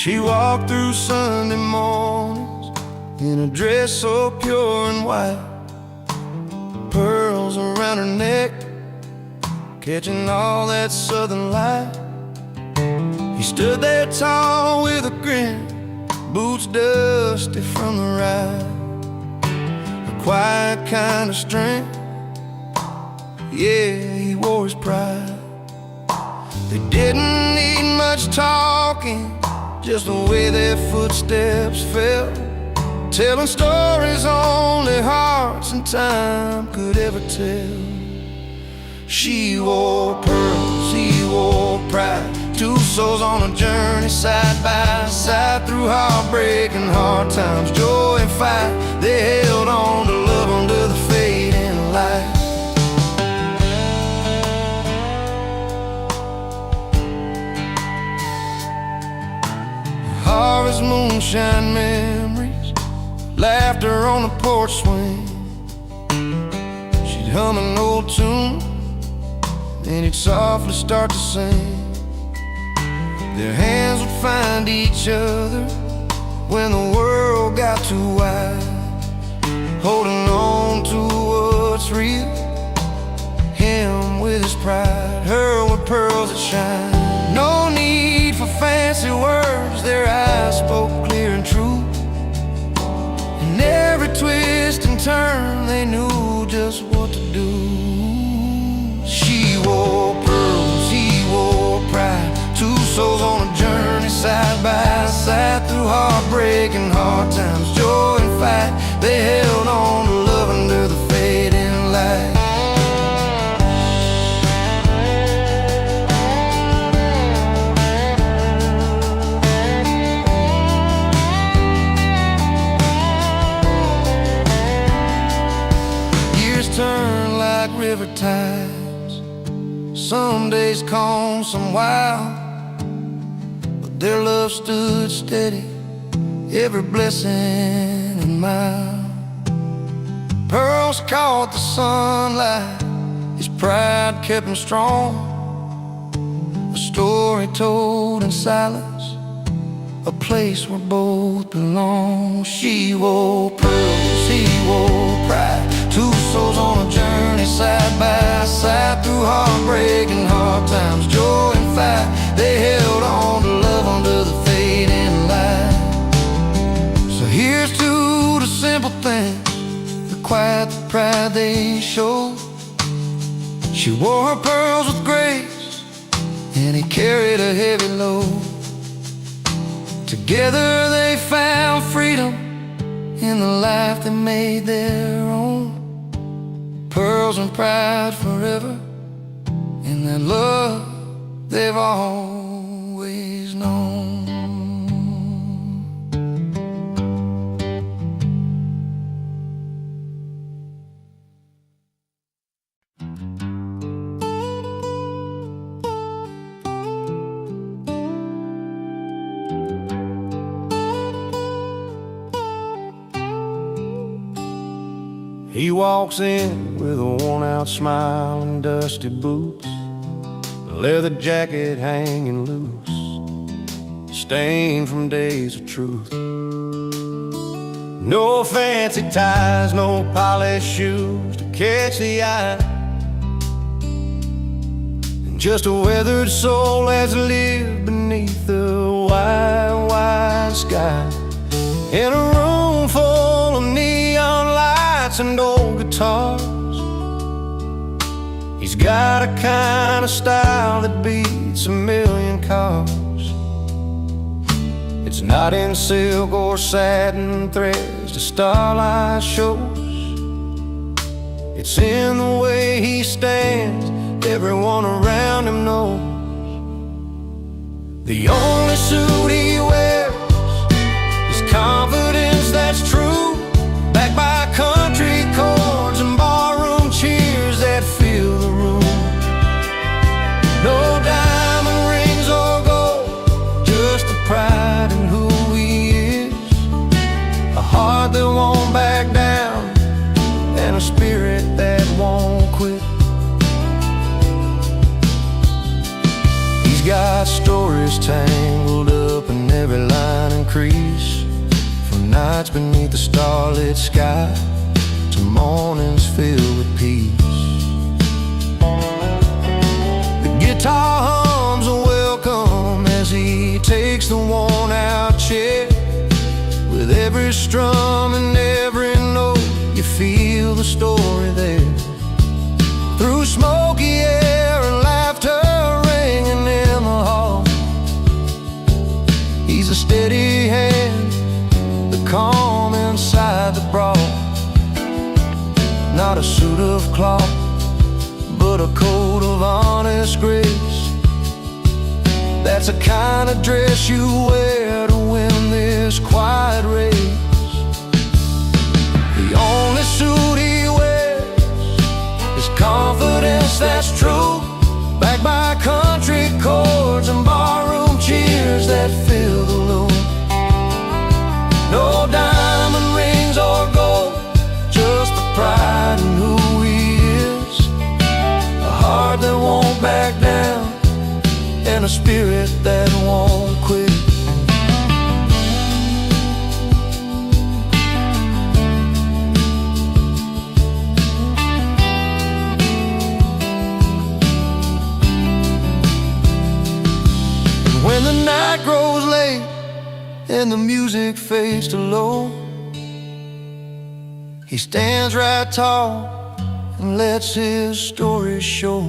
She walked through Sunday mornings in a dress so pure and white, pearls around her neck, catching all that southern light. He stood there tall with a grin, boots dusty from the ride, a quiet kind of strength. Yeah, he wore his pride. They didn't need much talking, just the way their footsteps fell, telling stories only hearts and time could ever tell. She wore pearls, he wore pride, two souls on a journey side by side, through heartbreak and hard times, joy and fight. They held on to love under the fading light. Harvest moonshine memories, laughter on the porch swing. She'd hum an old tune, then he'd softly start to sing. Their hands would find each other when the world got too wide, holding on to what's real, him with his pride, her with pearls that shine. No need for fancy words, their eyes spoke clear and true. In every twist and turn, they knew just what to do. She wore pearls, he wore pride, two souls on a journey side by side, through heartbreak and hard times, joy and fight. They held on to love under the fading light. Turn like river tides, some days calm, some wild, but their love stood steady, every blessing and mile. Pearls caught the sunlight, his pride kept him strong, a story told in silence, a place where both belong. She wore pearls, he wore pride, two souls on a journey side by side, through heartbreak and hard times, joy and fight. They held on to love under the fading light. So here's to the simple things, the quiet, the pride they showed. She wore her pearls with grace, and he carried a heavy load. Together they found freedom in the life they made their own. Pearls and pride forever, in that love they've always known. He walks in with a worn-out smile and dusty boots, a leather jacket hanging loose, stained from days of truth. No fancy ties, no polished shoes to catch the eye, and just a weathered soul has lived beneath the wide, wide sky, in a room full of neon lights and old guitars. He's got a kind of style that beats a million cars. It's not in silk or satin threads to starlight shows. It's in the way he stands, everyone around him knows. The only suit he wears is confidence that's true, backed by country chords and barroom cheers that fill the room. No diamond rings or gold, just the pride in who he is, a heart that won't back down and a spirit that won't quit. He's got stories tangled up in every line increase, from nights beneath the starlit sky to mornings filled with peace. The guitar hums a welcome as he takes the worn-out chair. With every strum and every note, you feel the story there. Through smoky air and laughter ringing in the hall, he's a steady hand, the calm inside the brawl. Not a suit of cloth, but a coat of honest grace. That's the kind of dress you wear to win this quiet race. The only suit he wears is confidence that's true, backed by country chords and barroom cheers that fill the room. No diamond rings or gold, just the pride in who he is. A heart that won't back down, and a spirit that won't quit. And when the night grows late and the music fades to low, he stands right tall and lets his story show.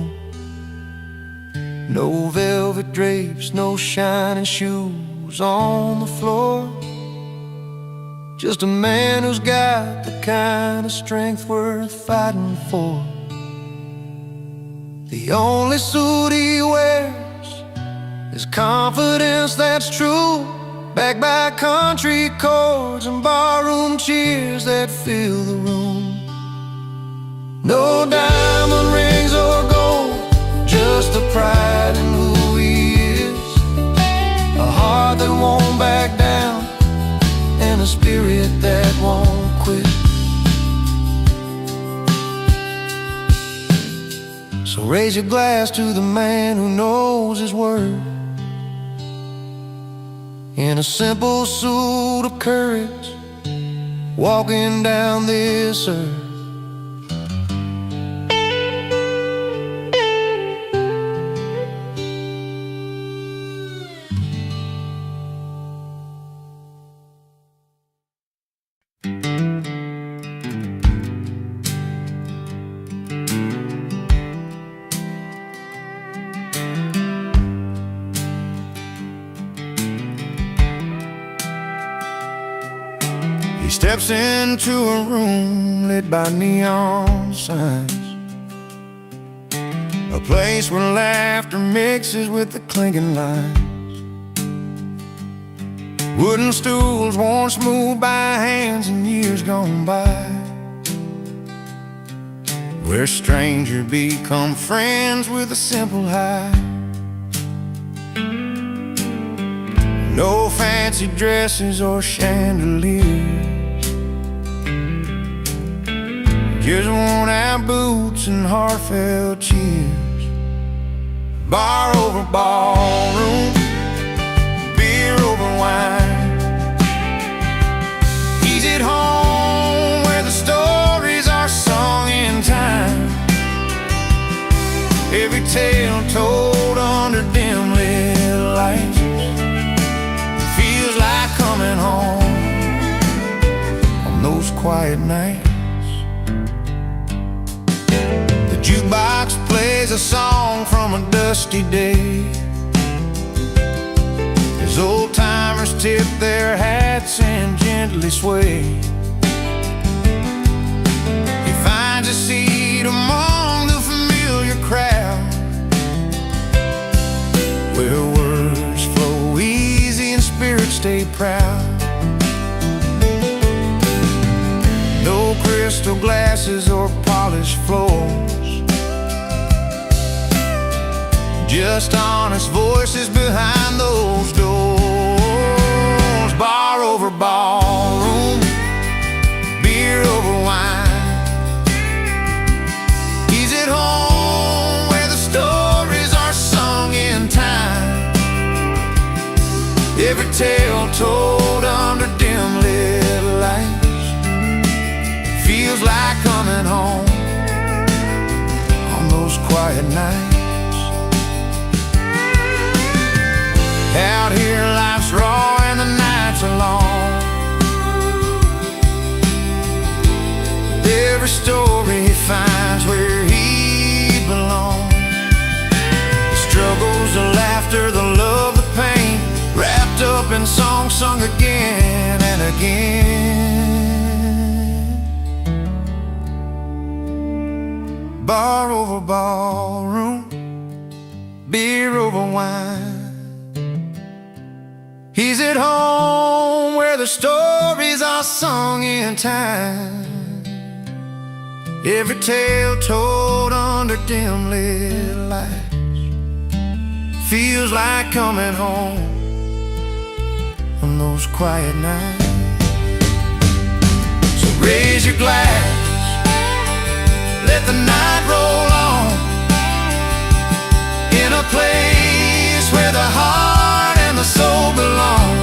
No velvet drapes, no shining shoes on the floor, just a man who's got the kind of strength worth fighting for. The only suit he wears is confidence that's true, backed by country chords and barroom cheers that fill the room. No diamond rings or gold, just the pride in who he is. A heart that won't back down, and a spirit that won't quit. So raise your glass to the man who knows his word, in a simple suit of courage, walking down this earth. He steps into a room lit by neon signs, a place where laughter mixes with the clinking lines. Wooden stools once moved by hands in years gone by, where strangers become friends with a simple hi. No fancy dresses or chandeliers, just worn-out boots and heartfelt cheers. Bar over ballroom, beer over wine. He's at home where the stories are sung in time, every tale told under dim lit lights. Feels like coming home on those quiet nights. The jukebox plays a song from a dusty day, as old-timers tip their hats and gently sway. He finds a seat among the familiar crowd, where words flow easy and spirits stay proud. No crystal glasses or polished floors, just honest voices behind those doors. Bar over ballroom, beer over wine. He's at home where the stories are sung in time, every tale told nights. Out here life's raw and the nights are long. Every story finds where he belongs. The struggles, the laughter, the love, the pain, wrapped up in songs sung again and again. Bar over ballroom, beer over wine. He's at home where the stories are sung in time. Every tale told under dim lit lights feels like coming home on those quiet nights. So raise your glass, let the night roll on, in a place where the heart and the soul belong.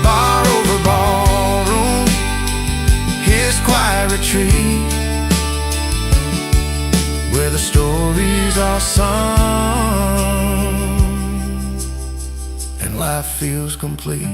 Bar over ballroom, his quiet retreat, where the stories are sung and life feels complete.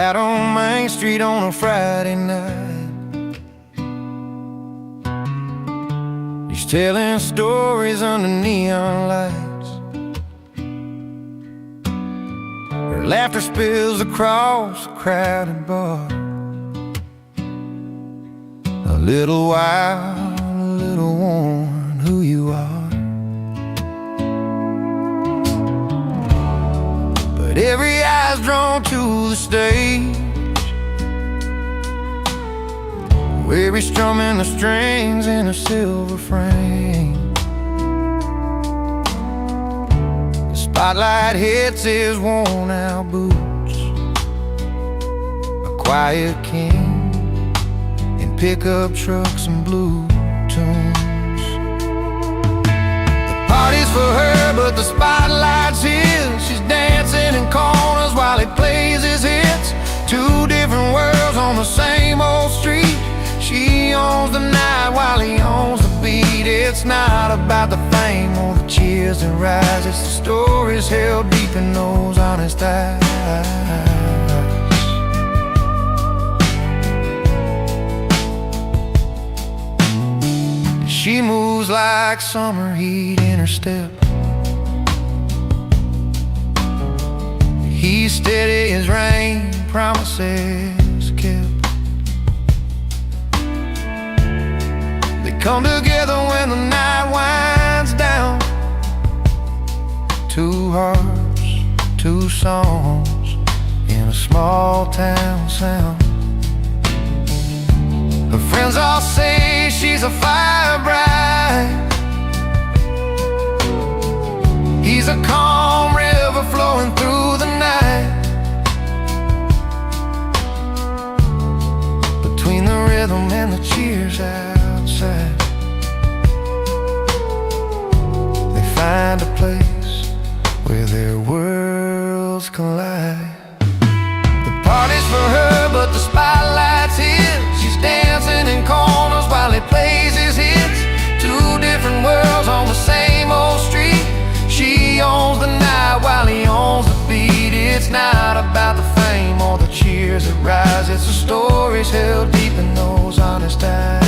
Out on Main Street on a Friday night, he's telling stories under neon lights. Her laughter spills across a crowded bar. A little wild, a little worn, who you are. But every eye's drawn to the stage, where he's strumming the strings in a silver frame. The spotlight hits his worn out boots, a quiet king in pickup trucks and blue tunes. The party's for her, but the spotlight's his. She's dancing in corners while he plays his hits. Two different worlds on the same old street. She owns the night while he owns the beat. It's not about the fame or the cheers that rise, it's the stories held deep in those honest eyes. She moves like summer heat in her step. He's steady as rain, promises kept. They come together when the night winds down. Two hearts, two songs in a small town sound. Her friends all say she's a fire bride. He's a calm river flowing through the night. Between the rhythm and the cheers outside, they find a place where their worlds collide. The party's for her, but the spotlight's his. She's dancing in corners while he plays his hits. Two different worlds on the same old street. She owns the night while he owns the beat. It's not about the fame or the cheers that rise, it's the stories held deep in those honest eyes.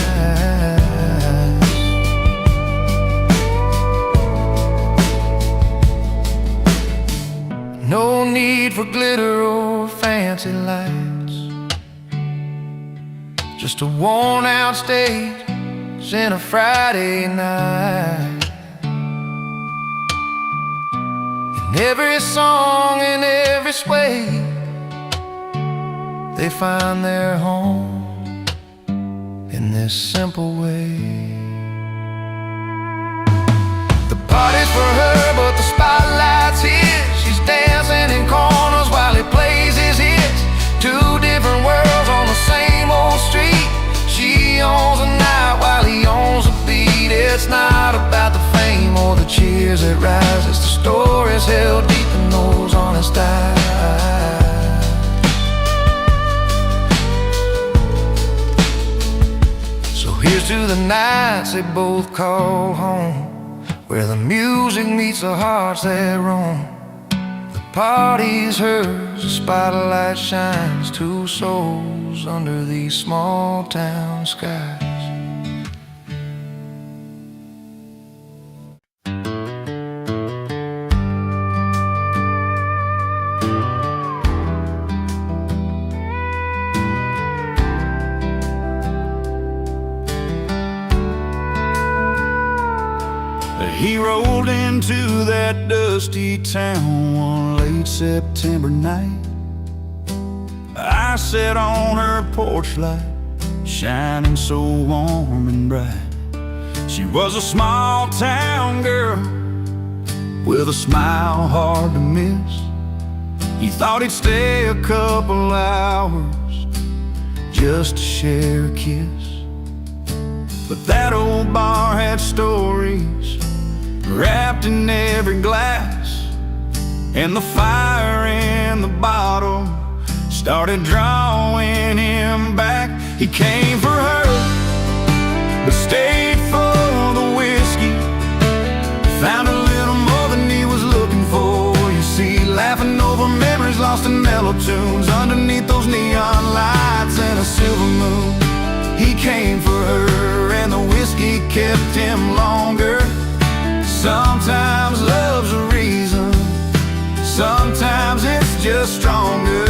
No need for glitter or fancy lights, just a worn out stage and a Friday night. In every song, in every sway, they find their home in this simple way. Party's for her, but the spotlight's his. She's dancing in corners while he plays his hits. Two different worlds on the same old street. She owns the night while he owns the beat. It's not about the fame or the cheers that rise. It's the stories held deep in those honest eyes. So here's to the nights they both call home, where the music meets the hearts that roam. The party's hers, the spotlight shines. Two souls under these small town skies. He rolled into that dusty town one late September night. I sat on her porch light, shining so warm and bright. She was a small town girl with a smile hard to miss. He thought he'd stay a couple hours just to share a kiss. But that old bar had stories wrapped in every glass, and the fire in the bottle started drawing him back. He came for her, but stayed for the whiskey. Found a little more than he was looking for. You see, laughing over memories lost in mellow tunes, underneath those neon lights and a silver moon. He came for her, and the whiskey kept him longer. Sometimes love's a reason, sometimes it's just stronger.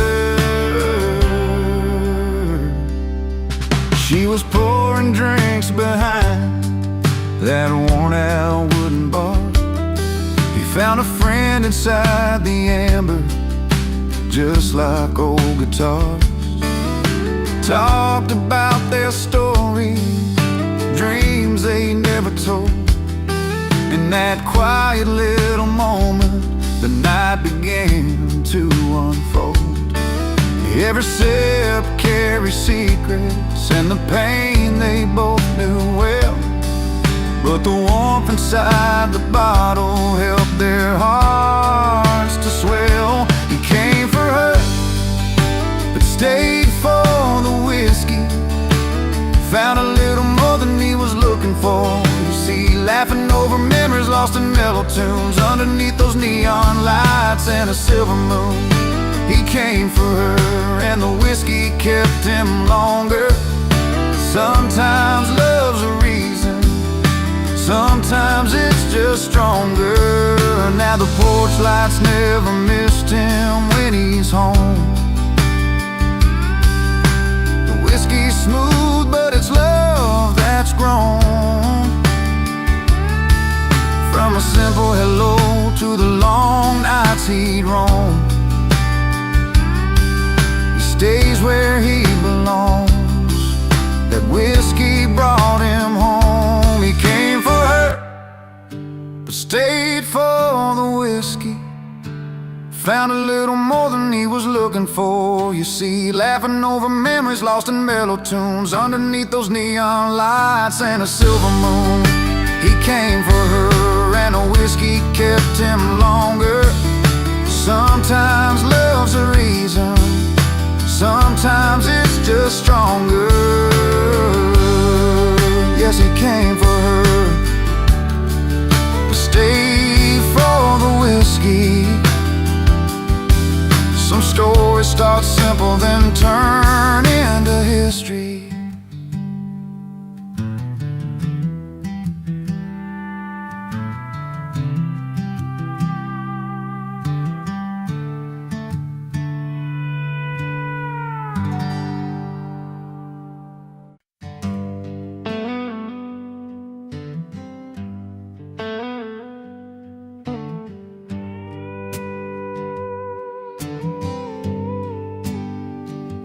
She was pouring drinks behind that worn-out wooden bar. He found a friend inside the amber, just like old guitars. Talked about their stories, dreams they never told. In that quiet little moment, the night began to unfold. Every sip carried secrets, and the pain they both knew well. But the warmth inside the bottle helped their hearts to swell. He came for her, but stayed for the whiskey. Found a little more than he was looking for. You see, laughing over memories lost in mellow tunes, underneath those neon lights and a silver moon. He came for her, and the whiskey kept him longer. Sometimes love's a reason, sometimes it's just stronger. Now the porch lights never missed him when he's home. The whiskey's smooth, but it's love that's grown. From a simple hello to the long nights he'd roam. He stays where he belongs. That whiskey brought him home. He came for her, but stayed for the whiskey. Found a little more than he was looking for. You see, laughing over memories lost in mellow tunes, underneath those neon lights and a silver moon. He came for her, and the whiskey kept him longer. Sometimes love's a reason, sometimes it's just stronger. Yes, he came for her, but stayed for the whiskey. Some stories start simple, then turn into history.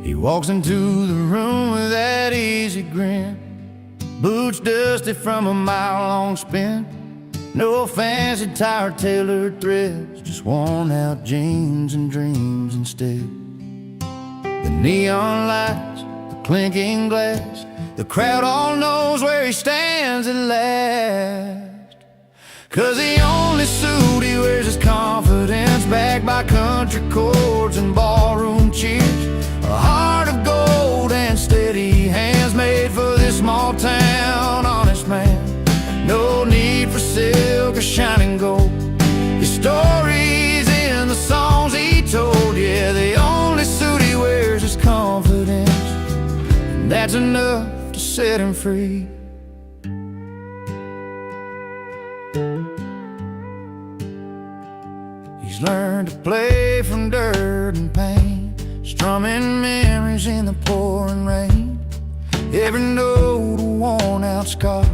He walks into the room with that easy grin, boots dusty from a mile-long spin. No fancy tire-tailored threads, just worn-out jeans and dreams instead. The neon lights, the clinking glass, the crowd all knows where he stands at last. 'Cause the only suit he wears is confidence, backed by country chords and ballroom cheers. A heart of gold and steady hands, made for this small town, honest man. No need for silk or shining gold. His story's in the songs he told. Yeah, the only suit he wears is confidence, and that's enough to set him free. He's learned to play from dirt and pain, strumming memories in the pouring rain. Every note a worn-out scar,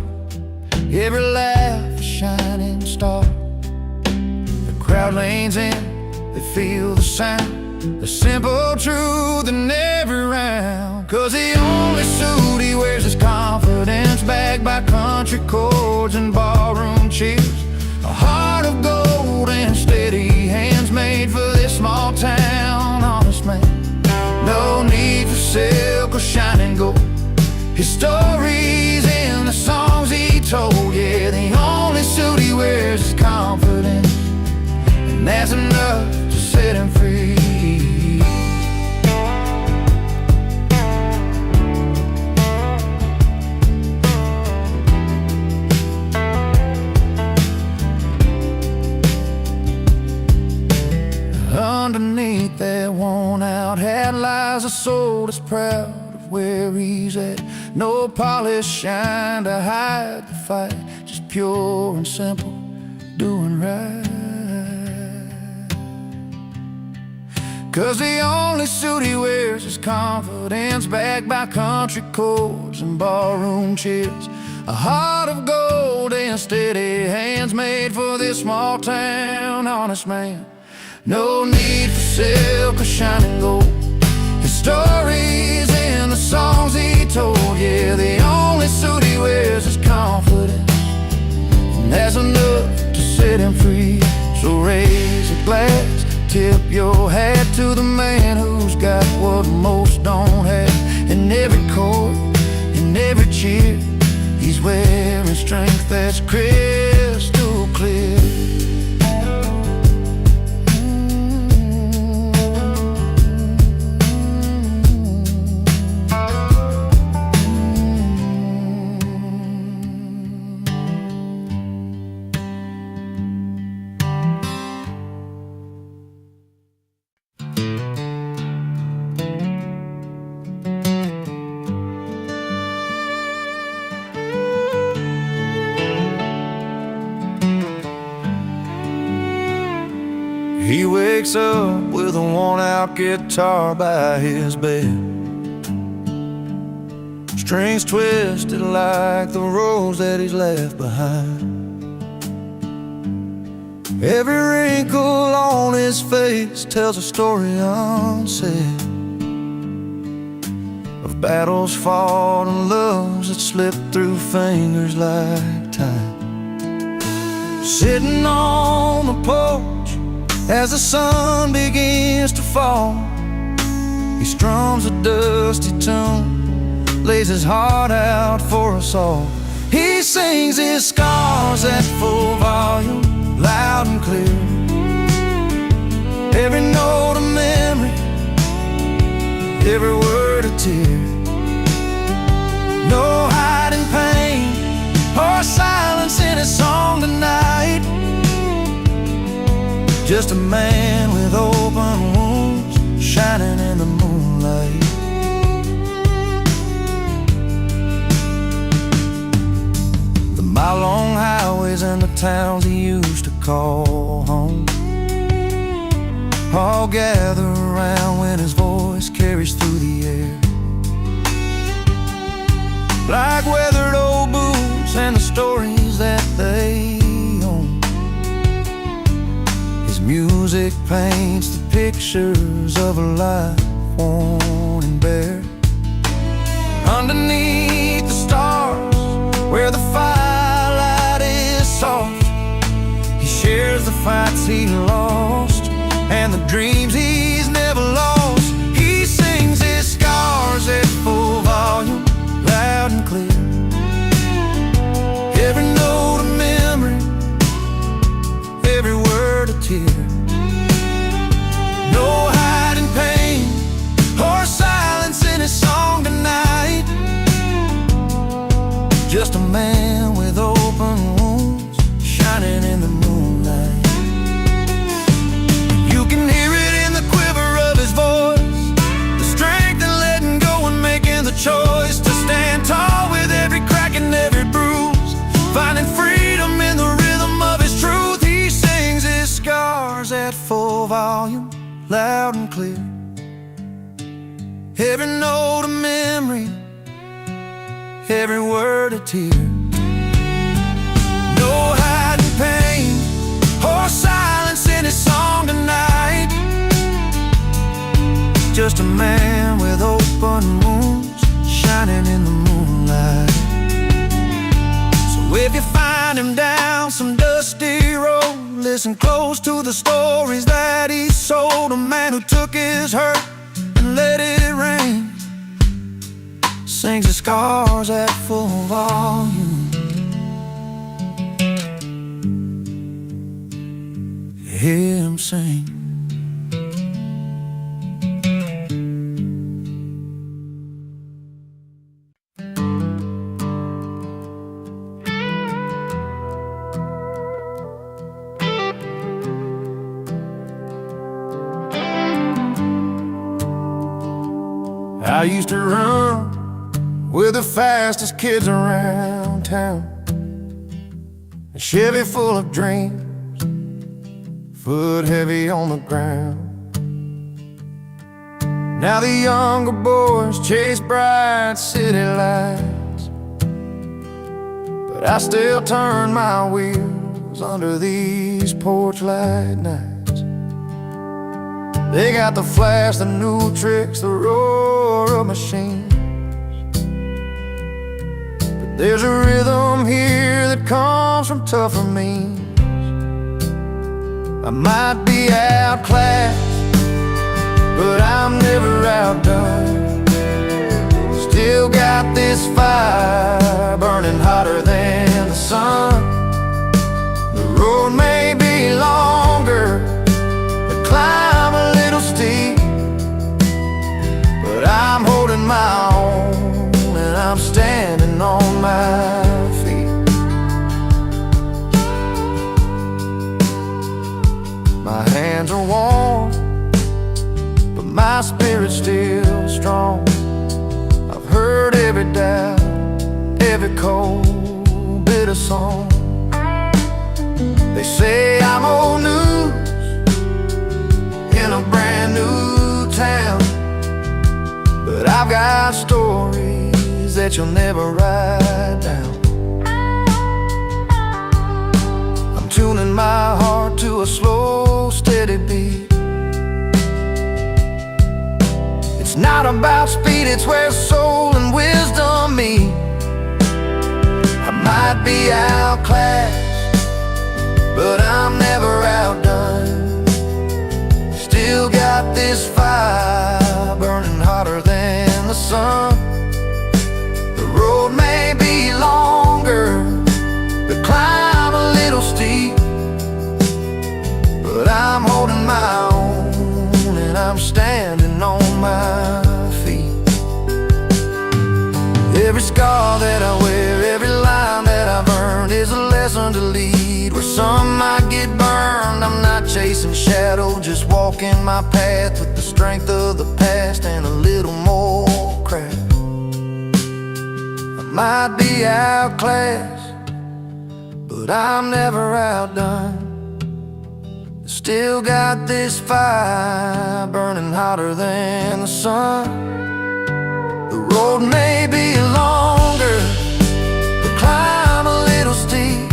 every laugh a shining star. The crowd leans in, they feel the sound, the simple truth in every round. 'Cause the only suit he wears is confidence, backed by country chords and ballroom cheers. A heart of gold and steady hands, made for this small town, honest man. No need for silk or shining gold. His story's in the songs he told. Yeah, the only suit he wears is confidence, and that's enough to set him free. Underneath that worn-out hat lies a soul that's proud of where he's at. No polished shine to hide the fight, just pure and simple, doing right. 'Cause the only suit he wears is confidence, backed by country chords and ballroom cheers. A heart of gold and steady hands, made for this small town, honest man. No need for silk or shining gold. His story's in the songs he told. Yeah, the only suit he wears is confidence, and that's enough to set him free. So raise a glass, tip your hat to the man who's got what most don't have. In every chord, in every cheer, he's wearing strength that's crystal clear. He wakes up with a worn-out guitar by his bed, strings twisted like the rose that he's left behind. Every wrinkle on his face tells a story unsaid, of battles fought and loves that slipped through fingers like time. Sitting on the porch as the sun begins to fall, he strums a dusty tune, lays his heart out for us all. He sings his scars at full volume, loud and clear. Every note a memory, every word a tear. No hiding pain or silence in his song tonight, just a man with open wounds, shining in the moonlight. The mile-long highways and the towns he used to call home all gather around when his voice carries through the air, like weathered old boots and the stories that they own. His music paints the pictures of a life worn and bare. Underneath the stars, where the firelight is soft, every note a memory, every word a tear. No hiding pain or silence in his song tonight. Just a man with open wounds shining in the moonlight. So if you find him down some dusty road, listen close to the stories that he sold. A man who took his hurt and let it rain, sings his scars at full volume. Hear him sing. I used to run with the fastest kids around town, a Chevy full of dreams, foot heavy on the ground. Now the younger boys chase bright city lights, but I still turn my wheels under these porch light nights. They got the flash, the new tricks, the roar of machines, but there's a rhythm here that comes from tougher means. I might be outclassed, but I'm never outdone. Still got this fire burning hotter than the sun. The road may be longer, the climb a little steep, but I'm holding my own and I'm standing on my feet. My hands are warm, but my spirit's still strong. I've heard every doubt, every cold bit of song. They say I'm old news in a brand new town, but I've got stories that you'll never write down. I'm tuning my heart to a slow, steady beat. It's not about speed, it's where soul and wisdom meet. I might be outclassed, but I'm never outdone. Still got this fire burning hotter than the sun. The road may be longer, the climb a little steep, but I'm holding my own and I'm standing on my feet. Every scar that I wear, every line that I've earned is a lesson to lead. Where some might get burned, I'm not chasing shadow, just walking my path with the strength of the past and a little more craft. I might be outclassed, but I'm never outdone. Still got this fire burning hotter than the sun. The road may be longer, the climb a little steep,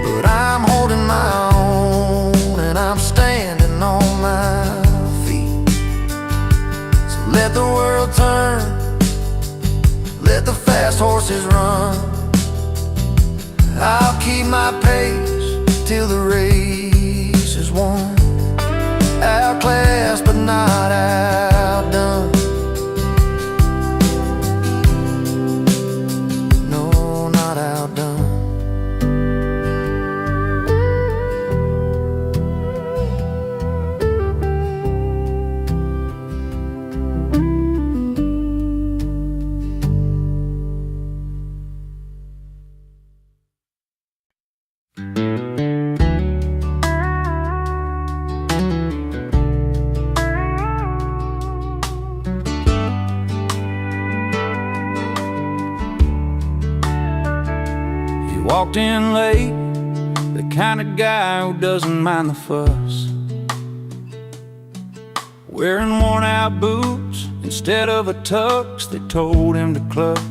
but I'm holding my own and I'm standing on my feet. So let the world turn, let the fast horses run. I'll keep my pace till the race is won. Outclassed but not outdone. No, not outdone. Walked in late, the kind of guy who doesn't mind the fuss. wearing worn-out boots. Instead of a tux, they told him to clutch.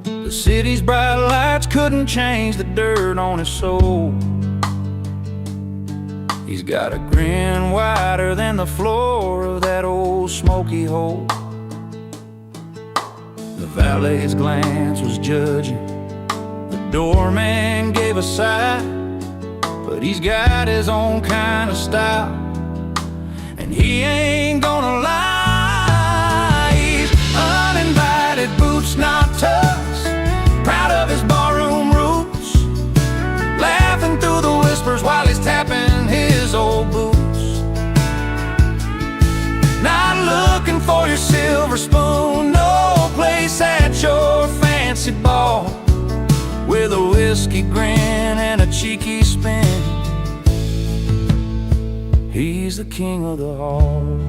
The city's bright lights couldn't change the dirt on his soul. He's got a grin wider than the floor of that old smoky hole. The valet's glance was judging, the doorman gave a sigh, but he's got his own kind of style, and he ain't gonna lie. He's uninvited, boots not tucks, proud of his barroom roots, laughing through the whispers while he's tapping his old boots. Not looking for your silver spoon, no place at your fancy ball, with a whiskey grin and a cheeky spin. He's the king of the hall.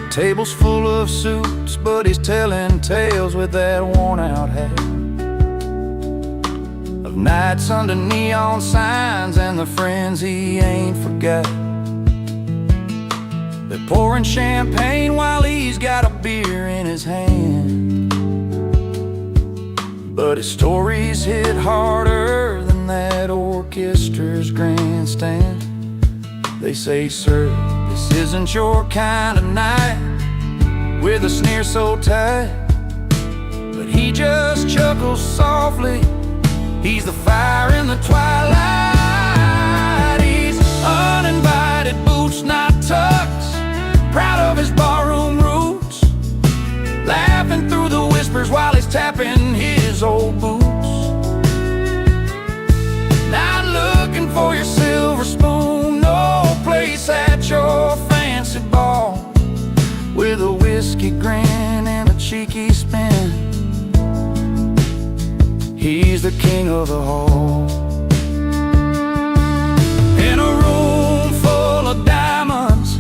Table's full of suits, but he's telling tales with that worn-out hat, of nights under neon signs and the friends he ain't forgot. They're pouring champagne while he's got a beer in his hand, but his stories hit harder than that orchestra's grandstand. They say, "Sir, this isn't your kind of night," with a sneer so tight, but he just chuckles softly. He's the fire in the twilight. He's uninvited, boots not tucks, proud of his barroom roots, laughing through the whispers while he's tapping his old boots. Not looking for your silver spoon, no place at your fancy ball, with a whiskey grin and a cheeky spin. He's the king of the hall. In a room full of diamonds,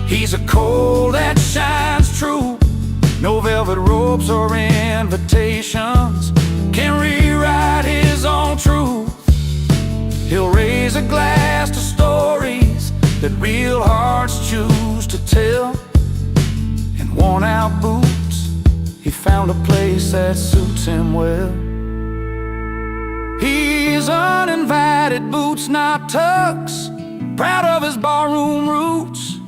he's a coal that shines true. No velvet ropes or invitations can rewrite his own truth. He'll raise a glass to stories that real hearts choose to tell. In worn-out boots, he found a place that suits him well. He's uninvited, boots not tucks, proud of his barroom roots,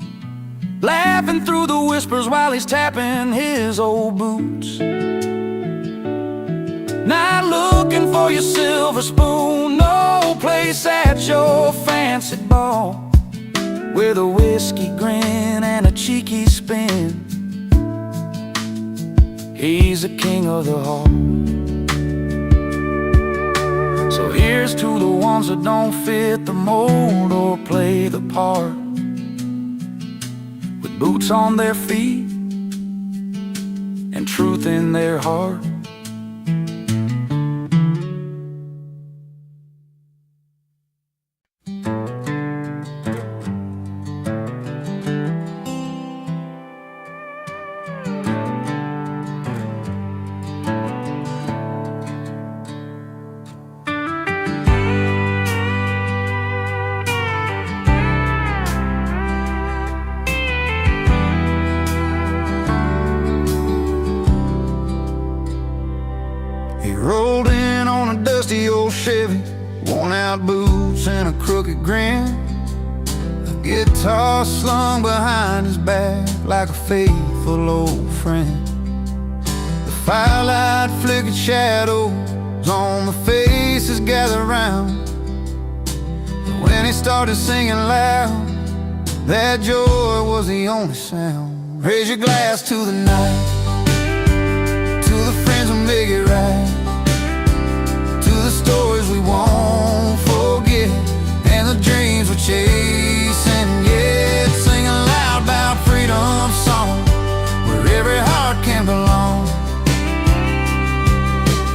laughing through the whispers while he's tapping his old boots. Not looking for your silver spoon, no place at your fancy ball, with a whiskey grin and a cheeky spin. He's the king of the hall. So here's to the ones that don't fit the mold or play the part, with boots on their feet and truth in their heart. Rolled in on a dusty old Chevy, worn-out boots and a crooked grin, a guitar slung behind his back like a faithful old friend. The firelight flickered shadows on the faces gathered round, but when he started singing loud, that joy was the only sound. Raise your glass to the night, to the friends who make it right, the stories we won't forget, and the dreams we're chasing yet. Singing loud about freedom song, where every heart can belong,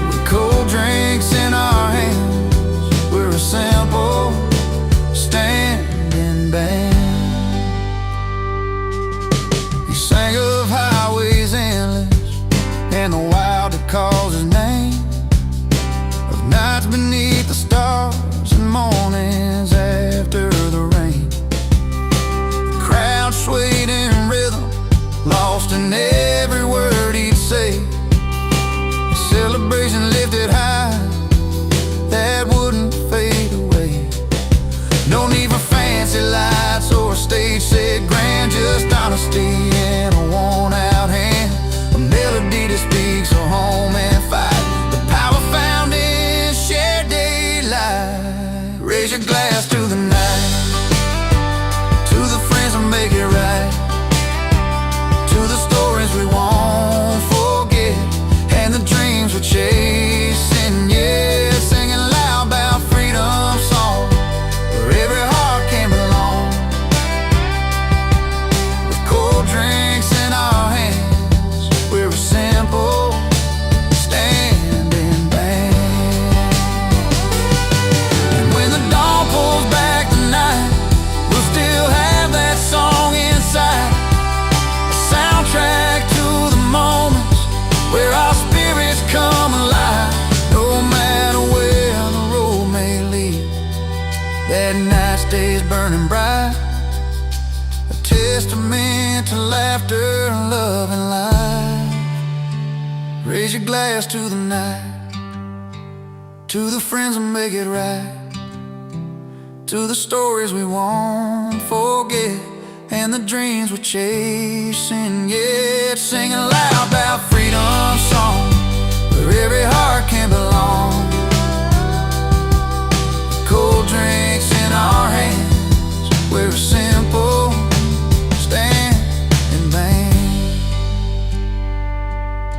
with cold drinks in our hands. We're a simple standing band. He sang of highways endless and the wild that calls his name, nights beneath the stars and mornings after the rain. lost in every word he'd say. Celebration lifted high, that wouldn't fade away. No need for fancy lights or a stage set grand, just honesty and a worn-out hand. A melody that speaks of home and fight, the power found in shared daylight. Raise your glass to the night, to the friends who make it right, to the stories we won't forget, and the dreams we're chasing, yeah. Singing loud about freedom song, where every heart can belong. With cold drinks in our hands, we're a simple standing band. And when the dawn pulls back the night, we'll still have that song inside, a soundtrack to the moments where our spirits come alive. No matter where the road may lead, that night stays burning bright, a testament to laughter, love, and life. Raise your glass to the night, to the friends who make it right, to the stories we won't forget, and the dreams we're chasing, yeah. Singing loud about freedom song, where every heart can belong. Cold drinks in our hands, we're a simple standing band.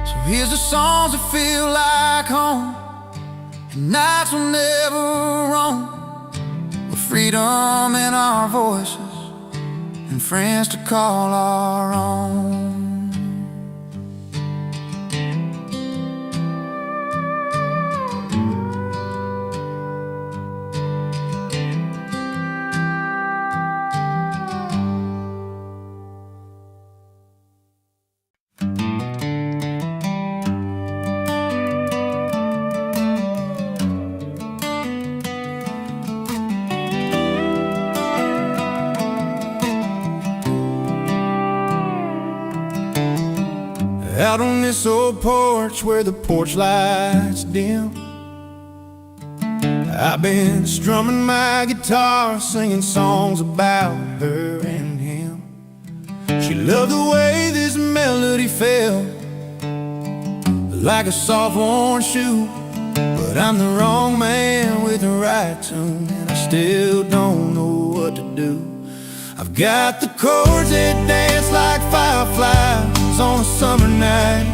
So here's the songs that feel like home, and nights will never roam, with freedom in our voices and friends to call our own. Out on this old porch where the porch lights dim, I've been strumming my guitar, singing songs about her and him. She loved the way this melody felt, like a soft worn shoe. But I'm the wrong man with the right tune, and I still don't know what to do. I've got the chords that dance like fireflies on a summer night,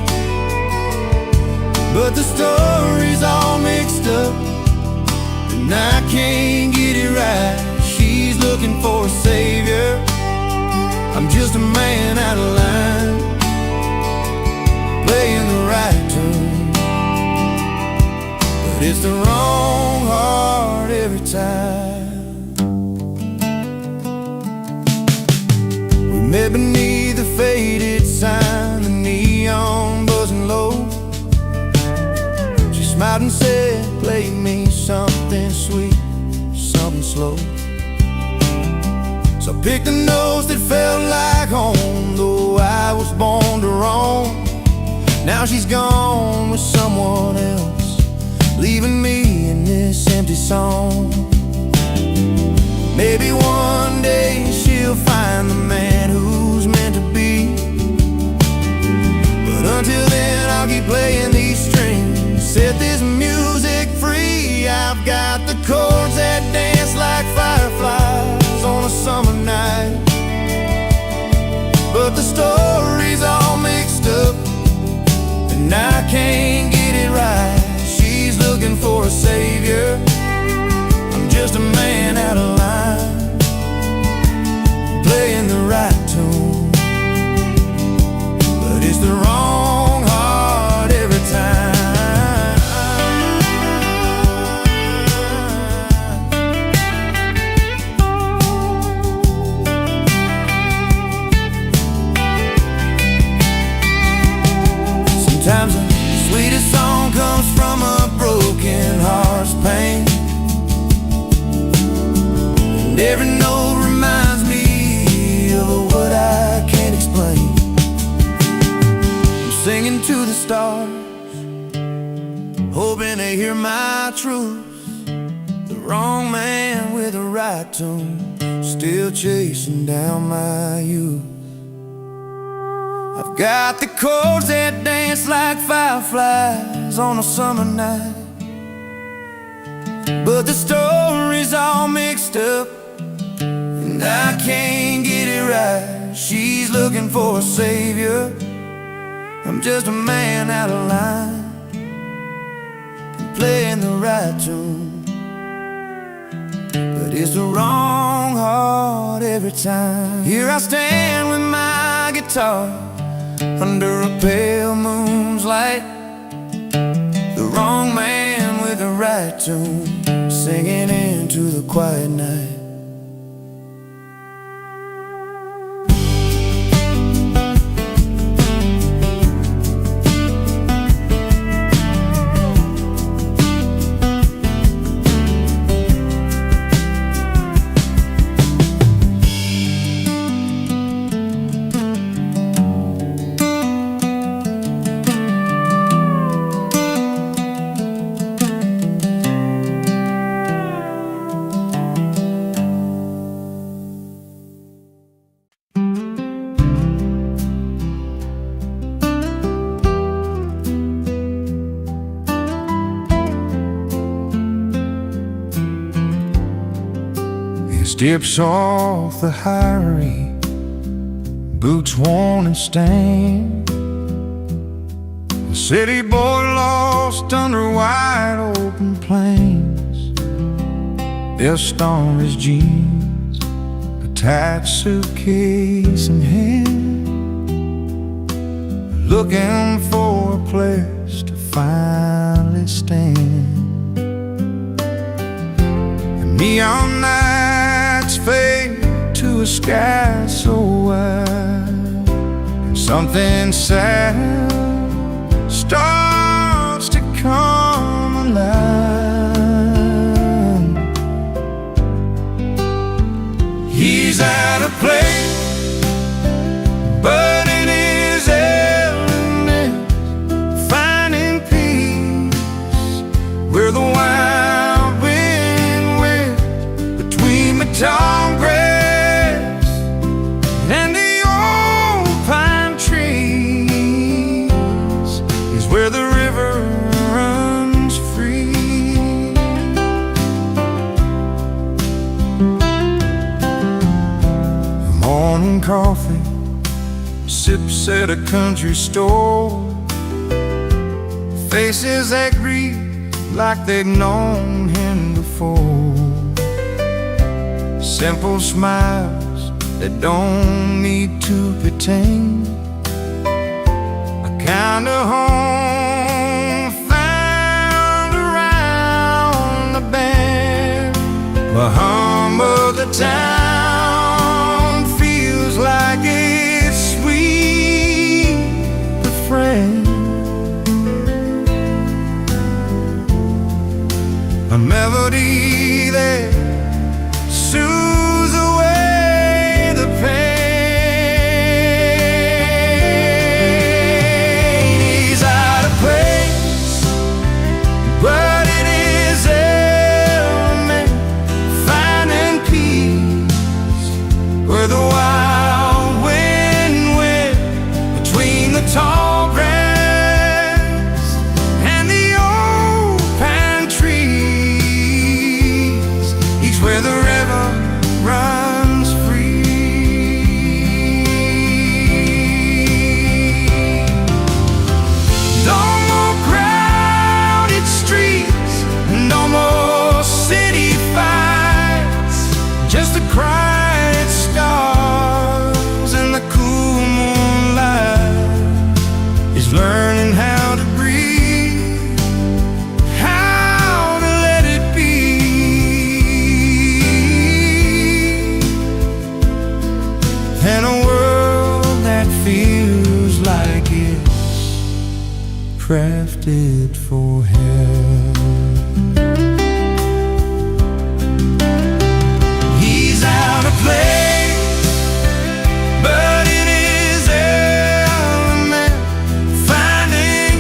but the story's all mixed up, and I can't get it right. She's looking for a savior, I'm just a man out of line, playing the right tune, but it's the wrong heart every time. We met beneath the faded sign, the neon buzzing low. She smiled and said, play me something sweet, something slow. So I picked the notes that felt like home, though I was born to roam. Now she's gone with someone else, leaving me in this empty song. Maybe one day she'll find the man who's meant to be, but until then I'll keep playing these strings, set this music free. I've got the chords that dance like fireflies on a summer night, but the story's all mixed up, and I can't get it right. She's looking for a savior, I'm just a man out of line, playing stars, hoping to hear my truth. The wrong man with the right tune, still chasing down my youth. I've got the chords that dance like fireflies on a summer night, but the story's all mixed up and I can't get it right. She's looking for a savior, I'm just a man out of line, playing the right tune, but it's the wrong heart every time. Here I stand with my guitar under a pale moon's light, the wrong man with the right tune, singing into the quiet night. Dips off the highway, boots worn and stained. A city boy lost under wide open plains. They'll storm his jeans, a tight suitcase in hand, looking for a place to finally stand. And neon nights fade to a sky so wide, and something sad starts to come alive. He's at a place, but in his element, finding peace where the wild wind whips between the tall grass and the old pine trees is where the river runs free. Morning coffee, sips at a country store, faces that greet like they've known him before. Simple smiles that don't need to pretend, a kind of home found around the bend. The hum of the town feels like it's sweet refrain, a melody that soothes away the pain. He's out of place, but in his element, finding peace where the wild wind went between the tall grass and the old pine trees. He's where the river runs free. No more crowded streets, no more city fights, just the quiet stars and the cool moonlight. He's learning how to breathe, how to let it be, and a world that feels like it's crafted for him. He's out of place, but in his element, finding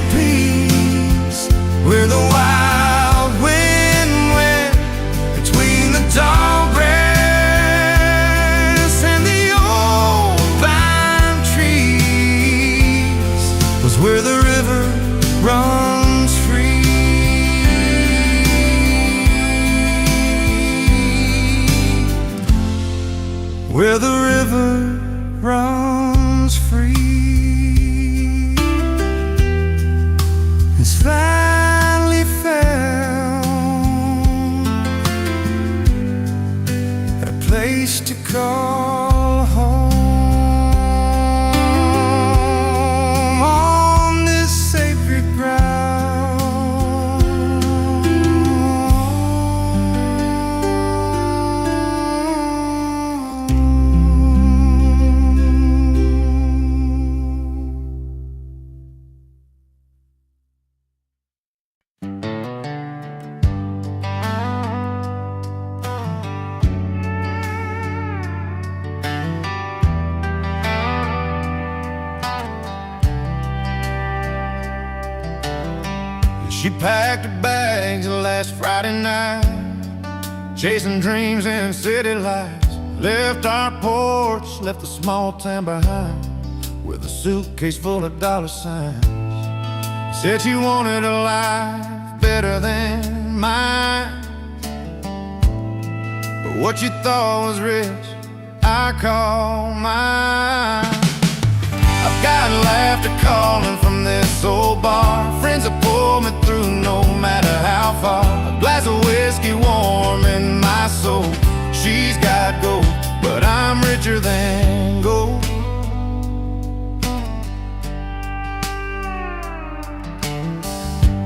She packed her bags last Friday night, chasing dreams and city lights. Left our porch, left the small town behind, with a suitcase full of dollar signs. Said she wanted a life better than mine, but what you thought was rich, I call mine. I've got laughter calling from this old bar, friends that pull me through no matter how far. A glass of whiskey warm in my soul. She's got gold, but I'm richer than gold.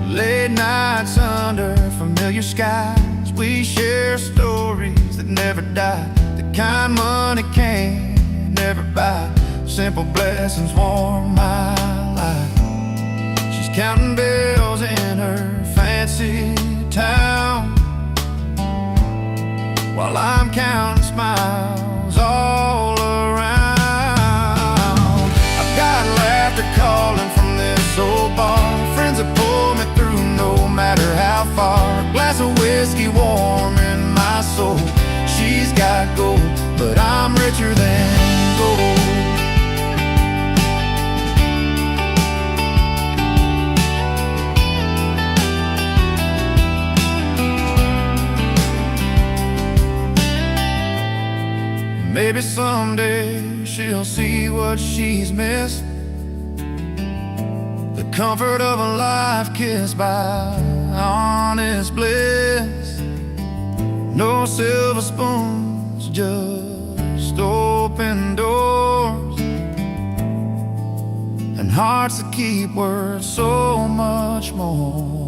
Late nights under familiar skies, we share stories that never die, the kind money can't never buy. Simple blessings warm my life. She's counting bills in her fancy town, while I'm counting smiles all around. I've got laughter calling from this old bar, friends that pull me through no matter how far. A glass of whiskey warm in my soul. She's got gold, but I'm richer than gold. Maybe someday she'll see what she's missed, the comfort of a life kissed by honest bliss. No silver spoons, just open doors, and hearts that keep worth so much more.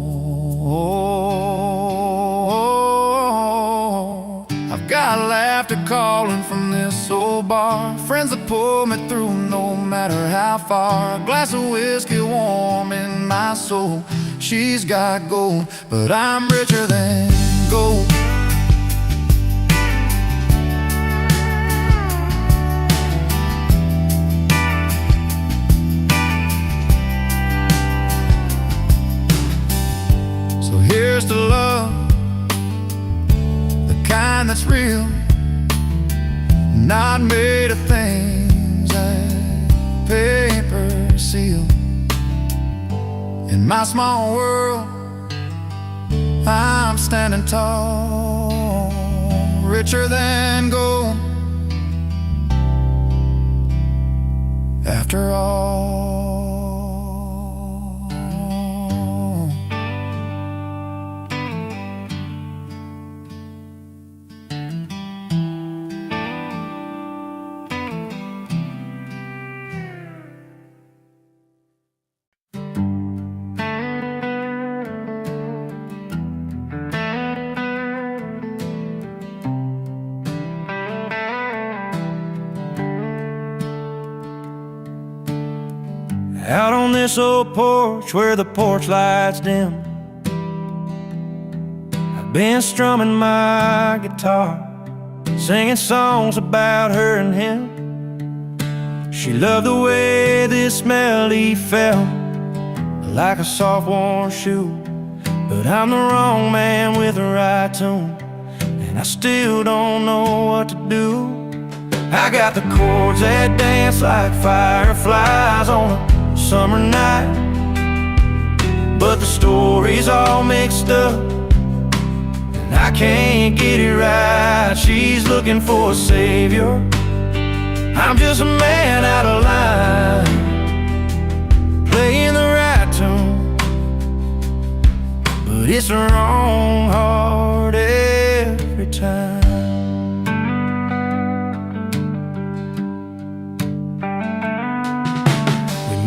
I've got laughter calling from this old bar, friends that pull me through no matter how far. A glass of whiskey warm in my soul. She's got gold, but I'm richer than gold. So here's to love, the kind that's real, not made of things that paper seal. In my small world, I'm standing tall, richer than gold, after all. Out on this old porch where the porch lights dim, I've been strumming my guitar, singing songs about her and him. She loved the way this melody felt, like a soft warm shoe. But I'm the wrong man with the right tune, and I still don't know what to do. I got the chords that dance like fireflies on a summer night, but the story's all mixed up, and I can't get it right. She's looking for a savior, I'm just a man out of line, playing the right tune, but it's the wrong heart every time.